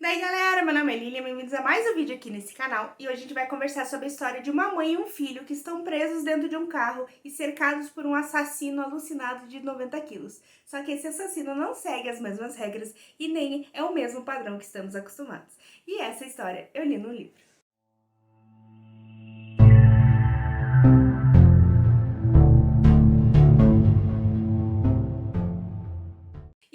Daí galera, meu nome é Lilian, bem-vindos a mais um vídeo aqui nesse canal e hoje a gente vai conversar sobre a história de uma mãe e um filho que estão presos dentro de um carro e cercados por um assassino alucinado de 90 quilos. Só que esse assassino não segue as mesmas regras e nem é o mesmo padrão que estamos acostumados. E essa história eu li no livro.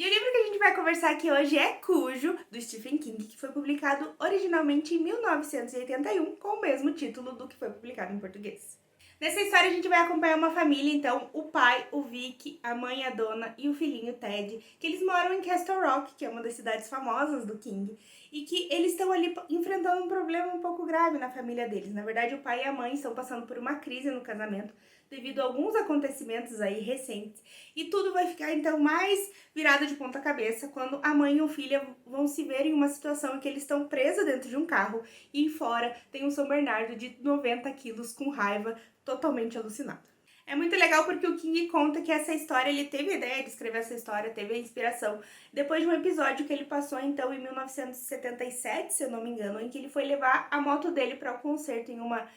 E o livro que a gente vai conversar aqui hoje é Cujo, do Stephen King, que foi publicado originalmente em 1981, com o mesmo título do que foi publicado em português. Nessa história a gente vai acompanhar uma família, então, o pai, o Vic, a mãe, a Dona e o filhinho Ted, que eles moram em Castle Rock, que é uma das cidades famosas do King, e que eles estão ali enfrentando um problema um pouco grave na família deles. Na verdade, o pai e a mãe estão passando por uma crise no casamento, devido a alguns acontecimentos aí recentes, e tudo vai ficar então mais virado de ponta cabeça quando a mãe e o filho vão se ver em uma situação em que eles estão presos dentro de um carro e fora tem um São Bernardo de 90 quilos com raiva, totalmente alucinado. É muito legal porque o King conta que essa história, ele teve a ideia de escrever essa história, teve a inspiração, depois de um episódio que ele passou então em 1977, se eu não me engano, em que ele foi levar a moto dele para o concerto em uma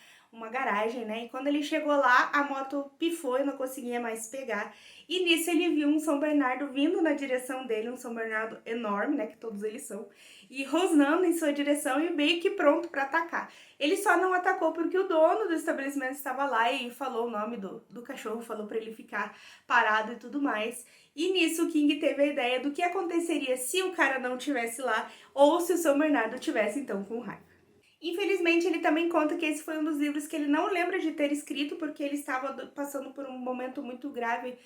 garagem, né? E quando ele chegou lá, a moto pifou e não conseguia mais pegar. E nisso ele viu um São Bernardo vindo na direção dele, um São Bernardo enorme, né? Que todos eles são, e rosnando em sua direção e meio que pronto para atacar. Ele só não atacou porque o dono do estabelecimento estava lá e falou o nome do cachorro, falou para ele ficar parado e tudo mais. E nisso o King teve a ideia do que aconteceria se o cara não tivesse lá ou se o São Bernardo tivesse então com raiva. Infelizmente, ele também conta que esse foi um dos livros que ele não lembra de ter escrito, porque ele estava passando por um momento muito grave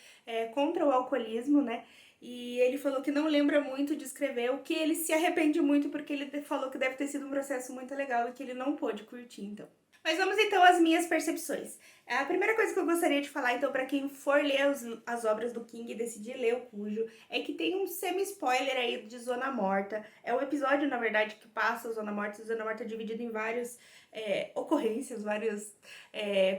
contra o alcoolismo, né? E ele falou que não lembra muito de escrever, o que ele se arrepende muito, porque ele falou que deve ter sido um processo muito legal e que ele não pôde curtir, então. Mas vamos então às minhas percepções. A primeira coisa que eu gostaria de falar, então, para quem for ler as obras do King e decidir ler o Cujo, é que tem um semi-spoiler aí de Zona Morta. É um episódio, na verdade, que passa a Zona Morta. A Zona Morta é dividida em várias ocorrências, várias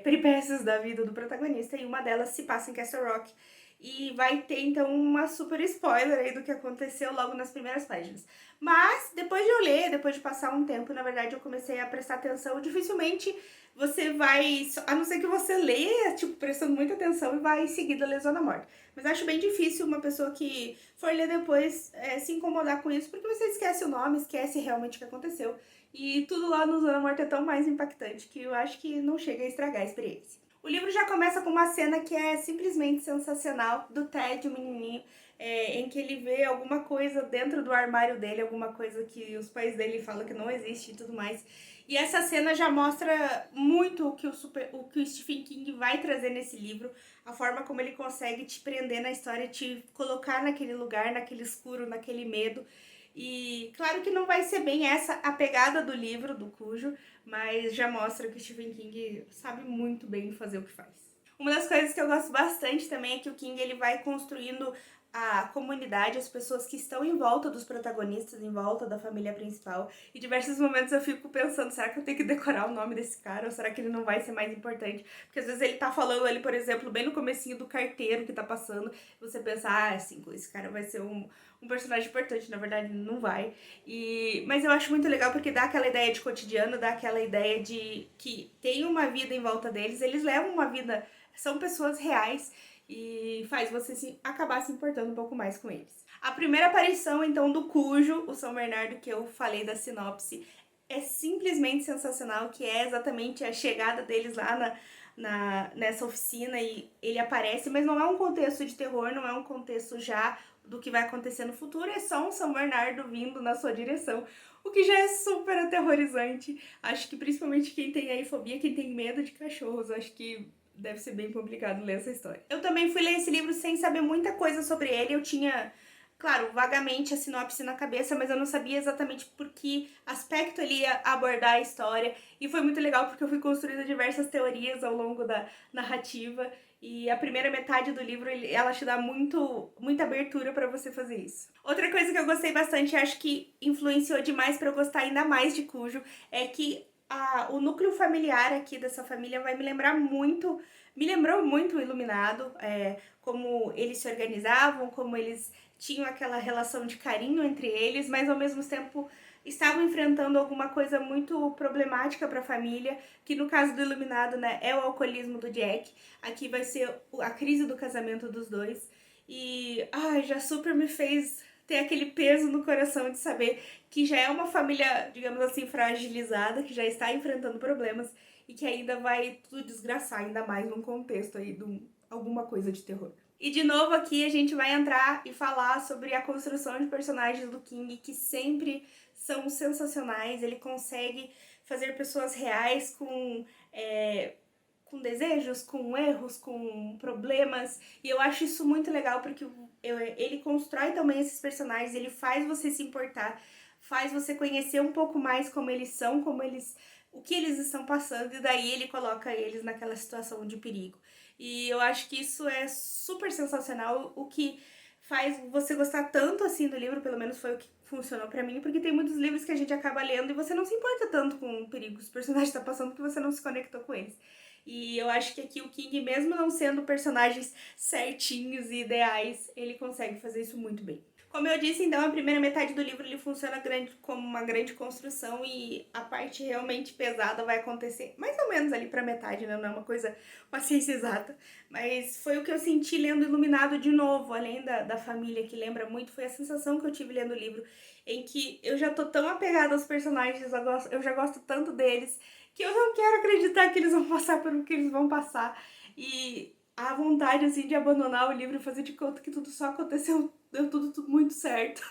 peripécias da vida do protagonista, e uma delas se passa em Castle Rock. E vai ter, então, uma super spoiler aí do que aconteceu logo nas primeiras páginas. Mas, depois de eu ler, depois de passar um tempo, na verdade, eu comecei a prestar atenção. Dificilmente você vai, a não ser que você leia, tipo, prestando muita atenção e vai em seguida ler Zona Morta. Mas acho bem difícil uma pessoa que for ler depois se incomodar com isso, porque você esquece o nome, esquece realmente o que aconteceu. E tudo lá no Zona Morta é tão mais impactante que eu acho que não chega a estragar a experiência. O livro já começa com uma cena que é simplesmente sensacional, do Ted, o menininho, em que ele vê alguma coisa dentro do armário dele, alguma coisa que os pais dele falam que não existe e tudo mais. E essa cena já mostra muito o que o Stephen King vai trazer nesse livro, a forma como ele consegue te prender na história, te colocar naquele lugar, naquele escuro, naquele medo. E claro que não vai ser bem essa a pegada do livro, do Cujo, mas já mostra que o Stephen King sabe muito bem fazer o que faz. Uma das coisas que eu gosto bastante também é que o King ele vai construindo a comunidade, as pessoas que estão em volta dos protagonistas, em volta da família principal. E diversos momentos eu fico pensando, será que eu tenho que decorar o nome desse cara? Ou será que ele não vai ser mais importante? Porque às vezes ele tá falando ali, por exemplo, bem no comecinho do carteiro que tá passando, você pensa, assim, esse cara vai ser um personagem importante, na verdade não vai. Mas eu acho muito legal porque dá aquela ideia de cotidiano, dá aquela ideia de que tem uma vida em volta deles, eles levam uma vida, são pessoas reais, e faz você acabar se importando um pouco mais com eles. A primeira aparição, então, do Cujo, o São Bernardo que eu falei da sinopse, é simplesmente sensacional, que é exatamente a chegada deles lá nessa oficina e ele aparece, mas não é um contexto de terror, não é um contexto já do que vai acontecer no futuro, é só um São Bernardo vindo na sua direção, o que já é super aterrorizante. Acho que principalmente quem tem aí fobia, quem tem medo de cachorros, acho que deve ser bem complicado ler essa história. Eu também fui ler esse livro sem saber muita coisa sobre ele, eu tinha, claro, vagamente a sinopse na cabeça, mas eu não sabia exatamente por que aspecto ele ia abordar a história, e foi muito legal porque eu fui construindo diversas teorias ao longo da narrativa, e a primeira metade do livro, ela te dá muita abertura para você fazer isso. Outra coisa que eu gostei bastante, acho que influenciou demais para eu gostar ainda mais de Cujo, é que o núcleo familiar aqui dessa família vai me lembrou muito o Iluminado, como eles se organizavam, como eles tinham aquela relação de carinho entre eles, mas ao mesmo tempo estavam enfrentando alguma coisa muito problemática para a família, que no caso do Iluminado, né, é o alcoolismo do Jack. Aqui vai ser a crise do casamento dos dois. E já super me fez ter aquele peso no coração de saber que já é uma família, digamos assim, fragilizada, que já está enfrentando problemas e que ainda vai tudo desgraçar, ainda mais num contexto aí de alguma coisa de terror. E de novo aqui a gente vai entrar e falar sobre a construção de personagens do King, que sempre são sensacionais. Ele consegue fazer pessoas reais com desejos, com erros, com problemas. E eu acho isso muito legal porque ele constrói também esses personagens, ele faz você se importar, faz você conhecer um pouco mais como eles são, o que eles estão passando, e daí ele coloca eles naquela situação de perigo. E eu acho que isso é super sensacional, o que faz você gostar tanto assim do livro, pelo menos foi o que funcionou pra mim, porque tem muitos livros que a gente acaba lendo e você não se importa tanto com o perigo que os personagens estão passando porque você não se conectou com eles. E eu acho que aqui o King, mesmo não sendo personagens certinhos e ideais, ele consegue fazer isso muito bem. Como eu disse, então, a primeira metade do livro ele funciona como uma grande construção e a parte realmente pesada vai acontecer mais ou menos ali pra metade, né? Não é uma ciência exata. Mas foi o que eu senti lendo Iluminado de novo, além da família que lembra muito, foi a sensação que eu tive lendo o livro, em que eu já tô tão apegada aos personagens, eu já gosto tanto deles, que eu não quero acreditar que eles vão passar por o que eles vão passar. E a vontade, assim, de abandonar o livro e fazer de conta que tudo só aconteceu, deu tudo muito certo.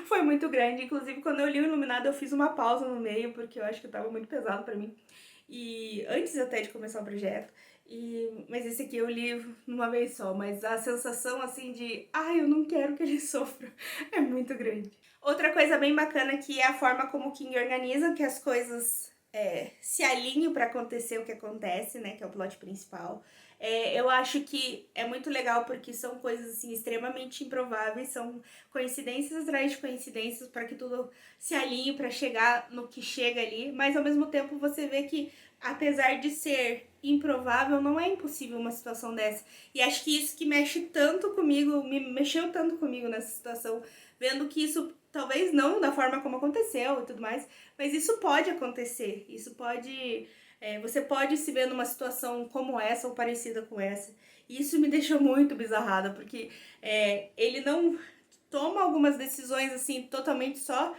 Foi muito grande. Inclusive, quando eu li o Iluminado, eu fiz uma pausa no meio, porque eu acho que tava muito pesado pra mim. E antes até de começar o projeto. Mas esse aqui eu li numa vez só, mas a sensação, assim, de eu não quero que ele sofra, é muito grande. Outra coisa bem bacana que é a forma como o King organiza que as coisas se alinham para acontecer o que acontece, né, que é o plot principal. Eu acho que é muito legal porque são coisas assim extremamente improváveis, são coincidências atrás de coincidências para que tudo se alinhe para chegar no que chega ali, mas ao mesmo tempo você vê que apesar de ser improvável, não é impossível uma situação dessa. E acho que isso que mexe tanto comigo, me mexeu tanto comigo nessa situação, vendo que isso talvez não da forma como aconteceu e tudo mais, mas isso pode acontecer, isso pode você pode se ver numa situação como essa ou parecida com essa. E isso me deixou muito bizarrada, porque ele não toma algumas decisões assim totalmente só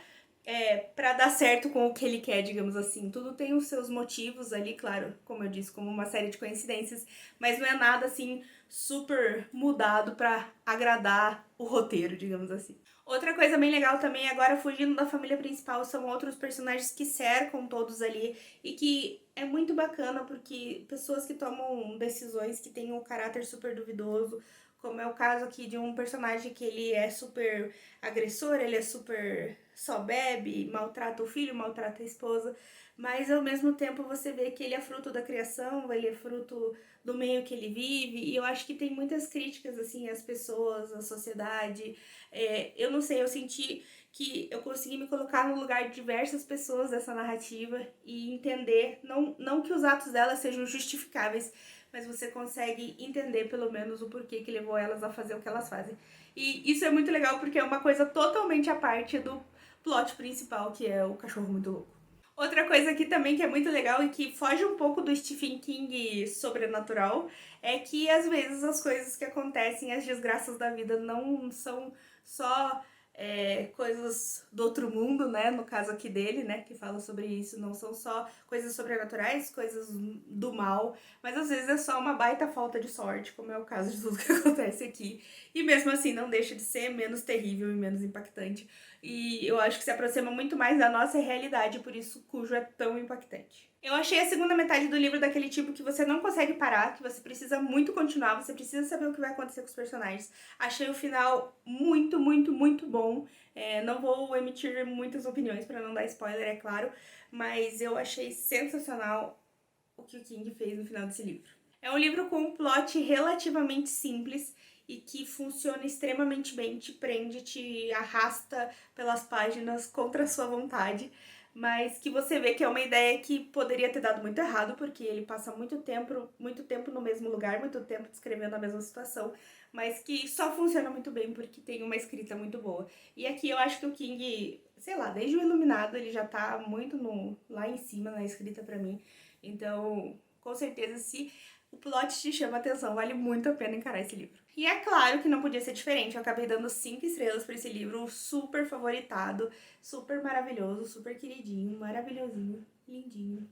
para dar certo com o que ele quer, digamos assim. Tudo tem os seus motivos ali, claro, como eu disse, como uma série de coincidências, mas não é nada assim super mudado para agradar o roteiro, digamos assim. Outra coisa bem legal também, agora fugindo da família principal, são outros personagens que cercam todos ali e que é muito bacana porque pessoas que tomam decisões que têm um caráter super duvidoso, como é o caso aqui de um personagem que ele é super agressor, ele é super só bebe, maltrata o filho, maltrata a esposa, mas ao mesmo tempo você vê que ele é fruto da criação, ele é fruto do meio que ele vive, e eu acho que tem muitas críticas assim às pessoas, à sociedade. Eu não sei, eu senti que eu consegui me colocar no lugar de diversas pessoas dessa narrativa e entender, não que os atos delas sejam justificáveis, mas você consegue entender pelo menos o porquê que levou elas a fazer o que elas fazem. E isso é muito legal porque é uma coisa totalmente à parte do plot principal, que é o cachorro muito louco. Outra coisa aqui também que é muito legal e que foge um pouco do Stephen King sobrenatural é que às vezes as coisas que acontecem, as desgraças da vida não são só coisas do outro mundo, né? No caso aqui dele, né? Que fala sobre isso, não são só coisas sobrenaturais, coisas do mal, mas às vezes é só uma baita falta de sorte, como é o caso de tudo que acontece aqui. E mesmo assim não deixa de ser menos terrível e menos impactante. E eu acho que se aproxima muito mais da nossa realidade, por isso Cujo é tão impactante. Eu achei a segunda metade do livro daquele tipo que você não consegue parar, que você precisa muito continuar, você precisa saber o que vai acontecer com os personagens. Achei o final muito, muito, muito bom. Não vou emitir muitas opiniões para não dar spoiler, é claro, mas eu achei sensacional o que o King fez no final desse livro. É um livro com um plot relativamente simples e que funciona extremamente bem, te prende, te arrasta pelas páginas contra a sua vontade, mas que você vê que é uma ideia que poderia ter dado muito errado, porque ele passa muito tempo no mesmo lugar, muito tempo descrevendo a mesma situação, mas que só funciona muito bem porque tem uma escrita muito boa. E aqui eu acho que o King sei lá, desde o Iluminado ele já tá muito lá em cima na escrita pra mim. Então, com certeza, se o plot te chama atenção, vale muito a pena encarar esse livro. E é claro que não podia ser diferente, eu acabei dando 5 estrelas pra esse livro, super favoritado, super maravilhoso, super queridinho, maravilhosinho, lindinho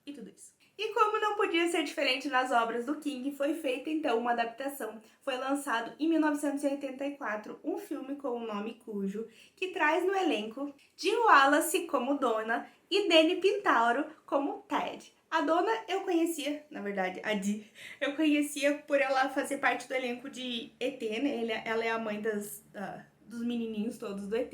e tudo isso. E como não podia ser diferente nas obras do King, foi feita então uma adaptação. Foi lançado em 1984 um filme com o nome Cujo, que traz no elenco Jim Wallace como Donna e Danny Pintauro como Ted. A Donna eu conhecia, na verdade, a Dee, eu conhecia por ela fazer parte do elenco de ET, né? Ela é a mãe dos menininhos todos do ET.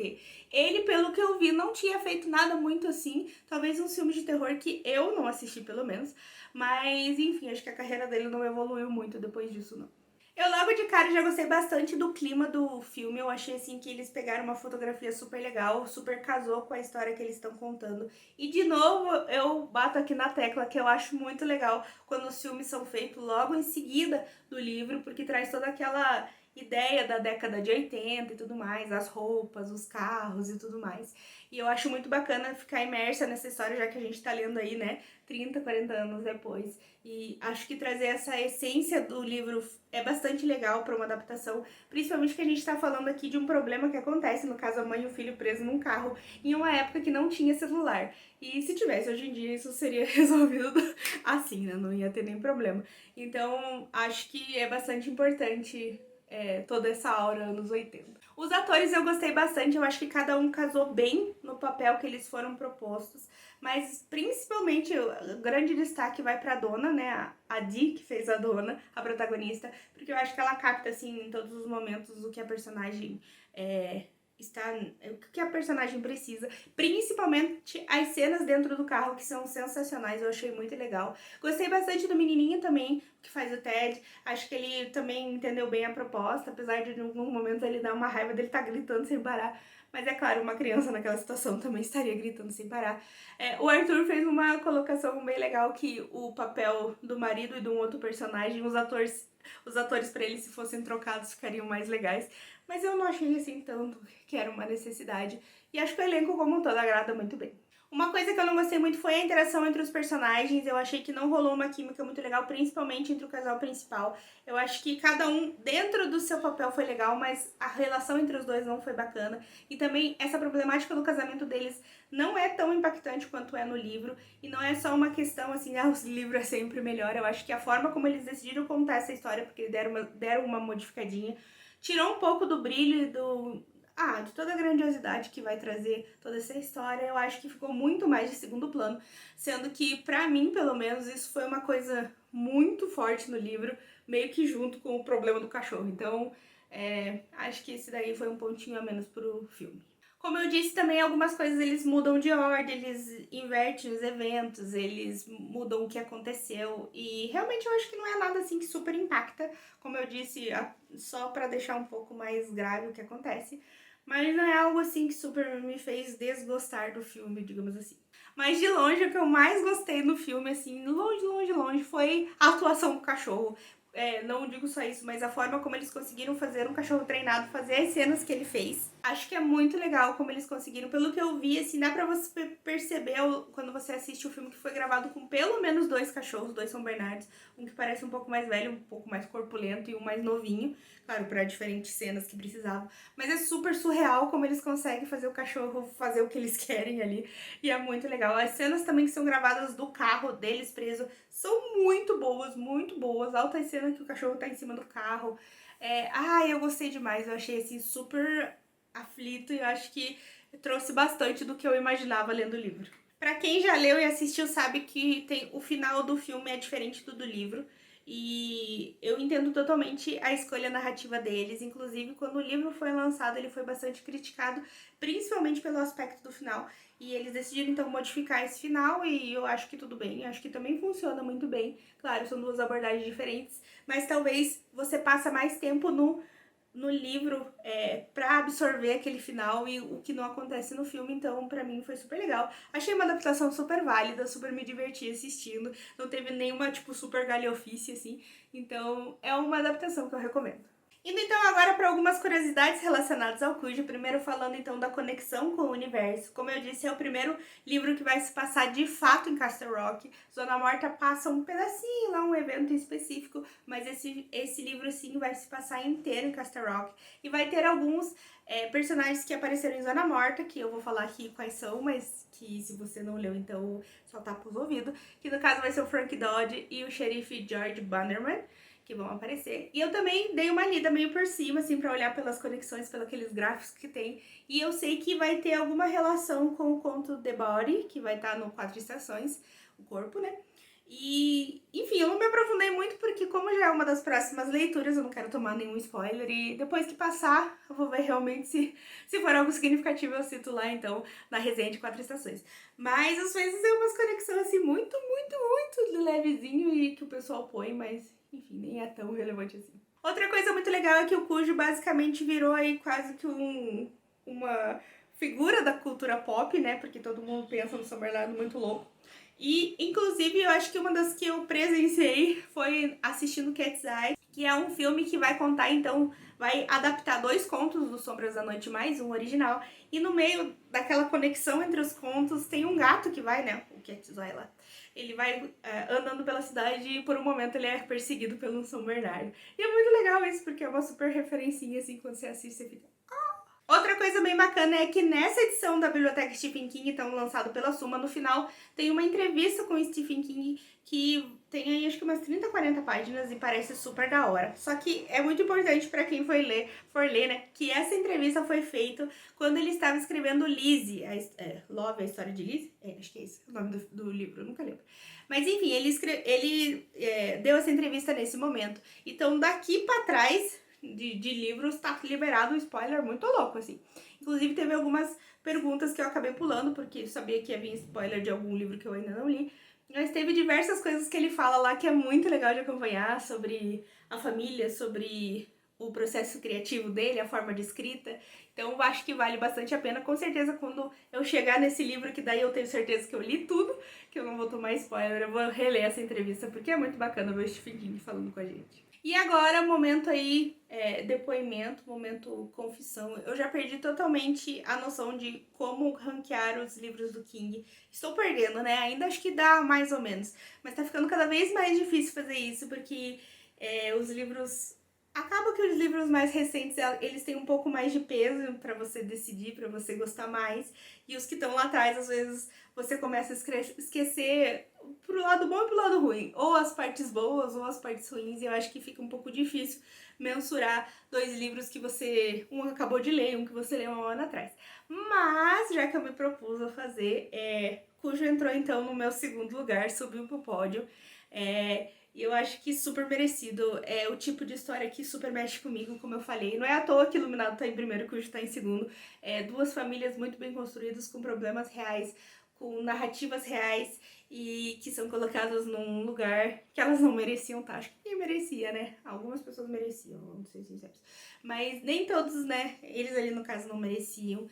Ele, pelo que eu vi, não tinha feito nada muito assim, talvez uns filmes de terror que eu não assisti, pelo menos, mas enfim, acho que a carreira dele não evoluiu muito depois disso, não. Eu logo de cara já gostei bastante do clima do filme, eu achei assim que eles pegaram uma fotografia super legal, super casou com a história que eles estão contando. E de novo, eu bato aqui na tecla que eu acho muito legal quando os filmes são feitos logo em seguida do livro, porque traz toda aquela ideia da década de 80 e tudo mais, as roupas, os carros e tudo mais. E eu acho muito bacana ficar imersa nessa história, já que a gente tá lendo aí, né, 30, 40 anos depois. E acho que trazer essa essência do livro é bastante legal para uma adaptação, principalmente que a gente tá falando aqui de um problema que acontece, no caso a mãe e o filho presos num carro, em uma época que não tinha celular. E se tivesse hoje em dia, isso seria resolvido assim, né, não ia ter nem problema. Então, acho que é bastante importante toda essa aura anos 80. Os atores eu gostei bastante, eu acho que cada um casou bem no papel que eles foram propostos, mas principalmente o grande destaque vai pra Donna, né, a Dee, que fez a Donna, a protagonista, porque eu acho que ela capta, assim, em todos os momentos o que a personagem o que a personagem precisa, principalmente as cenas dentro do carro, que são sensacionais, eu achei muito legal. Gostei bastante do menininho também, que faz o Ted, acho que ele também entendeu bem a proposta, apesar de em algum momento ele dar uma raiva dele estar gritando sem parar, mas é claro, uma criança naquela situação também estaria gritando sem parar. O Arthur fez uma colocação bem legal, que o papel do marido e de um outro personagem, os atores para ele, se fossem trocados, ficariam mais legais. Mas eu não achei assim tanto que era uma necessidade. E acho que o elenco como um todo agrada muito bem. Uma coisa que eu não gostei muito foi a interação entre os personagens. Eu achei que não rolou uma química muito legal, principalmente entre o casal principal. Eu acho que cada um dentro do seu papel foi legal, mas a relação entre os dois não foi bacana. E também essa problemática do casamento deles não é tão impactante quanto é no livro. E não é só uma questão assim, o livro é sempre melhor. Eu acho que a forma como eles decidiram contar essa história, porque deram uma modificadinha, tirou um pouco do brilho e de toda a grandiosidade que vai trazer toda essa história. Eu acho que ficou muito mais de segundo plano, sendo que, pra mim, pelo menos, isso foi uma coisa muito forte no livro, meio que junto com o problema do cachorro. Então, acho que esse daí foi um pontinho a menos pro filme. Como eu disse também, algumas coisas eles mudam de ordem, eles invertem os eventos, eles mudam o que aconteceu e realmente eu acho que não é nada assim que super impacta, como eu disse, só pra deixar um pouco mais grave o que acontece, mas não é algo assim que super me fez desgostar do filme, digamos assim. Mas de longe o que eu mais gostei no filme, assim, longe, longe, longe, foi a atuação do cachorro. Não digo só isso, mas a forma como eles conseguiram fazer um cachorro treinado, fazer as cenas que ele fez. Acho que é muito legal como eles conseguiram. Pelo que eu vi, assim, dá pra você perceber quando você assiste o filme que foi gravado com pelo menos 2 cachorros, 2 São Bernardos. Um que parece um pouco mais velho, um pouco mais corpulento e um mais novinho. Claro, pra diferentes cenas que precisavam. Mas é super surreal como eles conseguem fazer o cachorro fazer o que eles querem ali. E é muito legal. As cenas também que são gravadas do carro deles preso são muito boas, muito boas. Altas cenas que o cachorro tá em cima do carro. Eu gostei demais. Eu achei assim super aflito e eu acho que trouxe bastante do que eu imaginava lendo o livro. Pra quem já leu e assistiu sabe que o final do filme é diferente do livro. E eu entendo totalmente a escolha narrativa deles. Inclusive, quando o livro foi lançado, ele foi bastante criticado, principalmente pelo aspecto do final. E eles decidiram, então, modificar esse final e eu acho que tudo bem. Acho que também funciona muito bem. Claro, são duas abordagens diferentes, mas talvez você passe mais tempo no livro pra absorver aquele final e o que não acontece no filme, então pra mim foi super legal. Achei uma adaptação super válida, super me diverti assistindo, não teve nenhuma, tipo, super galhofice, assim, então é uma adaptação que eu recomendo. Indo então agora para algumas curiosidades relacionadas ao Cujo, primeiro falando então da conexão com o universo. Como eu disse, é o primeiro livro que vai se passar de fato em Castle Rock. Zona Morta passa um pedacinho lá, um evento específico, mas esse livro sim vai se passar inteiro em Castle Rock. E vai ter alguns personagens que apareceram em Zona Morta, que eu vou falar aqui quais são, mas que se você não leu, então só tapa os ouvidos. Que no caso vai ser o Frank Dodge e o xerife George Bannerman, que vão aparecer. E eu também dei uma lida meio por cima, assim, pra olhar pelas conexões, pelos aqueles gráficos que tem. E eu sei que vai ter alguma relação com o conto The Body, que vai estar no Quatro Estações, o corpo, né? E, enfim, eu não me aprofundei muito porque como já é uma das próximas leituras, eu não quero tomar nenhum spoiler e depois que passar, eu vou ver realmente se for algo significativo eu cito lá, então, na resenha de Quatro Estações. Mas às vezes é umas conexões assim muito levezinho e que o pessoal põe, mas enfim, nem é tão relevante assim. Outra coisa muito legal é que o Cujo basicamente virou aí quase que uma figura da cultura pop, né? Porque todo mundo pensa no São Bernardo muito louco. E, inclusive, eu acho que uma das que eu presenciei foi assistindo Cat's Eye, que é um filme que vai contar, então, vai adaptar 2 contos do Sombras da Noite mais um original. E no meio daquela conexão entre os contos tem um gato que vai, né? O Cat's Eye lá. Ele vai andando pela cidade e por um momento ele é perseguido pelo São Bernardo. E é muito legal isso, porque é uma super referencinha, assim, quando você assiste, você fica... Outra coisa bem bacana é que nessa edição da Biblioteca Stephen King, então lançado pela Suma, no final tem uma entrevista com o Stephen King que tem aí acho que umas 30, 40 páginas e parece super da hora. Só que é muito importante para quem for ler, né, que essa entrevista foi feita quando ele estava escrevendo Lizzie, Love, a história de Lizzie, acho que é esse o nome do livro, eu nunca lembro. Mas enfim, ele deu essa entrevista nesse momento. Então daqui para trás de livros, tá liberado um spoiler muito louco, assim. Inclusive, teve algumas perguntas que eu acabei pulando, porque eu sabia que ia vir spoiler de algum livro que eu ainda não li. Mas teve diversas coisas que ele fala lá que é muito legal de acompanhar, sobre a família, sobre o processo criativo dele, a forma de escrita. Então, eu acho que vale bastante a pena. Com certeza, quando eu chegar nesse livro, que daí eu tenho certeza que eu li tudo, que eu não vou tomar spoiler, eu vou reler essa entrevista, porque é muito bacana ver o Stephen King falando com a gente. E agora, momento aí, depoimento, momento confissão. Eu já perdi totalmente a noção de como ranquear os livros do King. Estou perdendo, né? Ainda acho que dá mais ou menos. Mas tá ficando cada vez mais difícil fazer isso, porque os livros... Acaba que os livros mais recentes, eles têm um pouco mais de peso pra você decidir, pra você gostar mais. E os que estão lá atrás, às vezes, você começa a esquecer pro lado bom e pro lado ruim. Ou as partes boas ou as partes ruins. E eu acho que fica um pouco difícil mensurar 2 livros que você... Um acabou de ler, um que você leu um ano atrás. Mas, já que eu me propus a fazer, Cujo entrou então no meu segundo lugar, subiu pro pódio. E eu acho que super merecido. É o tipo de história que super mexe comigo, como eu falei. Não é à toa que Iluminado tá em primeiro e Cujo tá em segundo. 2 famílias muito bem construídas, com problemas reais, com narrativas reais e que são colocadas num lugar que elas não mereciam estar. Acho que ninguém merecia, né? Algumas pessoas mereciam, vamos ser sinceros. Mas nem todos, né? Eles ali no caso não mereciam.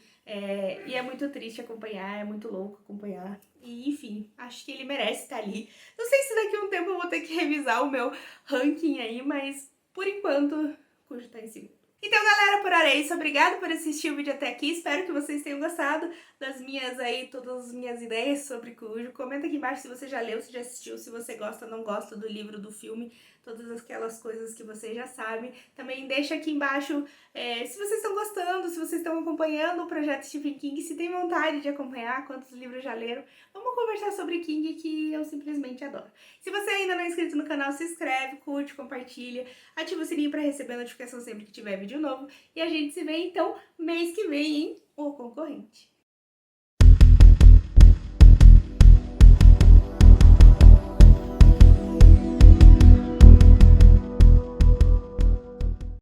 E é muito triste acompanhar, é muito louco acompanhar. E enfim, acho que ele merece estar ali. Não sei se daqui a um tempo eu vou ter que revisar o meu ranking aí, mas por enquanto, Cujo tá em segundo. Então, galera, por hora é isso. Obrigada por assistir o vídeo até aqui. Espero que vocês tenham gostado das minhas aí, todas as minhas ideias sobre Cujo. Comenta aqui embaixo se você já leu, se já assistiu, se você gosta ou não gosta do livro, do filme, todas aquelas coisas que vocês já sabem. Também deixa aqui embaixo se vocês estão gostando, se vocês estão acompanhando o projeto Stephen King, se tem vontade de acompanhar, quantos livros já leram. Vamos conversar sobre King, que eu simplesmente adoro. Se você ainda não é inscrito no canal, se inscreve, curte, compartilha, ativa o sininho para receber notificação sempre que tiver vídeo novo. E a gente se vê, então, mês que vem em O Concorrente.